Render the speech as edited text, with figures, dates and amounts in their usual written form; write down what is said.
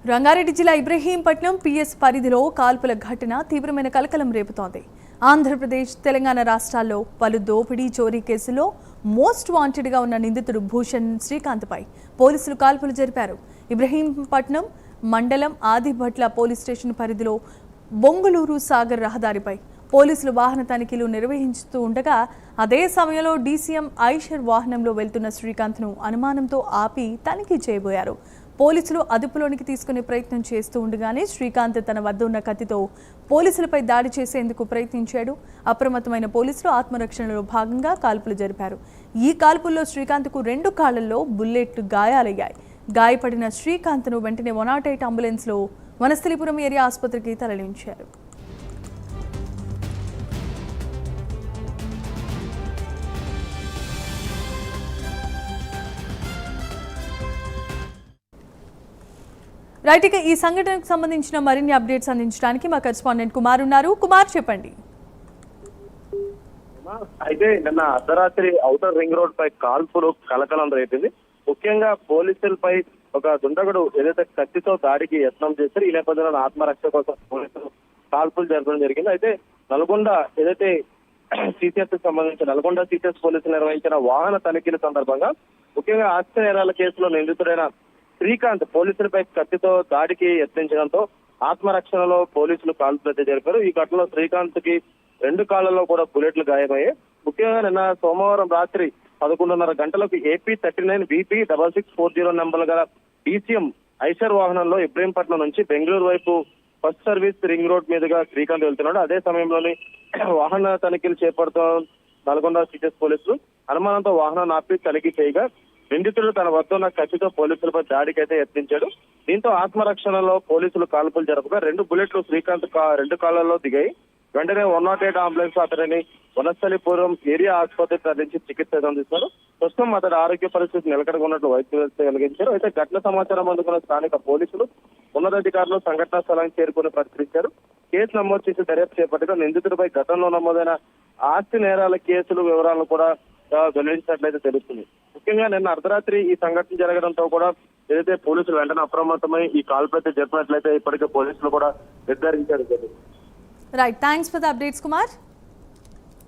రంగారెడ్డి జిల్లా ఇబ్రహీంపట్నం పిఎస్ పరిధిలో కాల్పుల ఘటన తీవ్రమైన కలకలం రేపుతోంది. ఆంధ్రప్రదేశ్, తెలంగాణ రాష్ట్రాల్లో పలు దోపిడీ, చోరీ కేసుల్లో మోస్ట్ వాంటెడ్గా ఉన్న నిందితుడు భూషణ్ శ్రీకాంత్పై పోలీసులు కాల్పులు జరిపారు. ఇబ్రహీంపట్నం మండలం ఆదిభట్ల పోలీస్ స్టేషన్ పరిధిలో బొంగుళూరు సాగర్ రహదారిపై పోలీసులు వాహన తనిఖీలు నిర్వహిస్తూ ఉండగా అదే సమయంలో డీసీఎం ఐషర్ వాహనంలో వెళ్తున్న శ్రీకాంత్ను అనుమానంతో ఆపి తనిఖీ చేయబోయారు. పోలీసులు అదుపులోనికి తీసుకునే ప్రయత్నం చేస్తూ ఉండగానే శ్రీకాంత్ తన వద్ద ఉన్న కత్తితో పోలీసులపై దాడి చేసేందుకు ప్రయత్నించాడు. అప్రమత్తమైన పోలీసులు ఆత్మరక్షణలో భాగంగా కాల్పులు జరిపారు. ఈ కాల్పుల్లో శ్రీకాంత్కు 2 కాళ్లలో బుల్లెట్ గాయాలయ్యాయి. గాయపడిన శ్రీకాంత్ను వెంటనే 108 అంబులెన్స్లో వనస్థలిపురం ఏరియా ఆసుపత్రికి తరలించారు. రైట్, ఇక ఈ సంఘటనకు సంబంధించిన మరిన్ని అప్డేట్స్ అందించడానికి మా కరెస్పాండెంట్ కుమార్ ఉన్నారు. కుమార్, చెప్పండి. అయితే నిన్న అర్ధరాత్రి ఔటర్ రింగ్ రోడ్ పై కాల్పులు కలకలం రేపింది. ముఖ్యంగా పోలీసులపై ఒక దుండగుడు ఏదైతే కత్తితో దాడికి యత్నం చేశారు. ఈ నేపథ్యంలో ఆత్మరక్షణ కోసం పోలీసులు కాల్పులు జరపడం జరిగింది. అయితే నల్గొండ ఏదైతే సిసిఎస్ కి సంబంధించి నల్గొండ సిసిఎస్ పోలీసులు నిర్వహించిన వాహన తనిఖీల సందర్భంగా ముఖ్యంగా ఆస్తి నేరాల కేసులో నిందితుడైన శ్రీకాంత్ పోలీసులపై కత్తితో దాడికి యత్నించడంతో ఆత్మరక్షణలో పోలీసులు కాల్పులు జరిపారు. ఈ ఘటనలో శ్రీకాంత్ కి 2 కాళ్లలో కూడా బుల్లెట్లు గాయమయ్యాయి. ముఖ్యంగా నిన్న సోమవారం రాత్రి 11:30 గంటలకు AP 39 BP 6640 నెంబర్ గల DCM ఐషర్ వాహనంలో ఇబ్రహీంపట్నం నుంచి బెంగళూరు వైపు ఫస్ట్ సర్వీస్ రింగ్ రోడ్ మీదుగా శ్రీకాంత్ వెళ్తున్నాడు. అదే సమయంలోని వాహన తనిఖీలు చేపడుతూ నల్గొండ సిసిఎస్ పోలీసులు అనుమానంతో వాహనాన్ని ఆపి తనిఖీ చేయగా నిందితుడు తన వద్ద ఉన్న కత్తితో పోలీసులపై దాడికి అయితే యత్నించాడు. దీంతో ఆత్మరక్షణలో పోలీసులు కాల్పులు జరపగా 2 బుల్లెట్లు శ్రీకాంత్ 2 కాళ్లలో దిగాయి. వెంటనే 108 అంబులెన్స్ అతడిని వనస్థలిపురం ఏరియా ఆసుపత్రికి తరలించి చికిత్స అందిస్తారు. ప్రస్తుతం అతడి ఆరోగ్య పరిస్థితి నిలకడగా ఉన్నట్లు వైద్య కలిగించారు. అయితే ఘటన సమాచారం అందుకున్న స్థానిక పోలీసులు ఉన్నతాధికారులు సంఘటనా స్థలానికి చేరుకుని పరిశీలించారు. కేసు నమోదు చేసి దర్యాప్తు చేపట్టగా నిందితుడిపై గతంలో నమోదైన ఆస్తి నేరాల కేసులు వివరాలను కూడా వెల్లడించినట్లయితే తెలుస్తుంది. ముఖ్యంగా నిన్న అర్ధరాత్రి ఈ సంఘటన జరగడంతో కూడా ఏదైతే పోలీసులు వెంటనే అప్రమత్తమై ఈ కాల్పులు జరిపినట్లయితే ఇప్పటికే పోలీసులు కూడా నిర్ధారించారు. Right, thanks for the updates Kumar.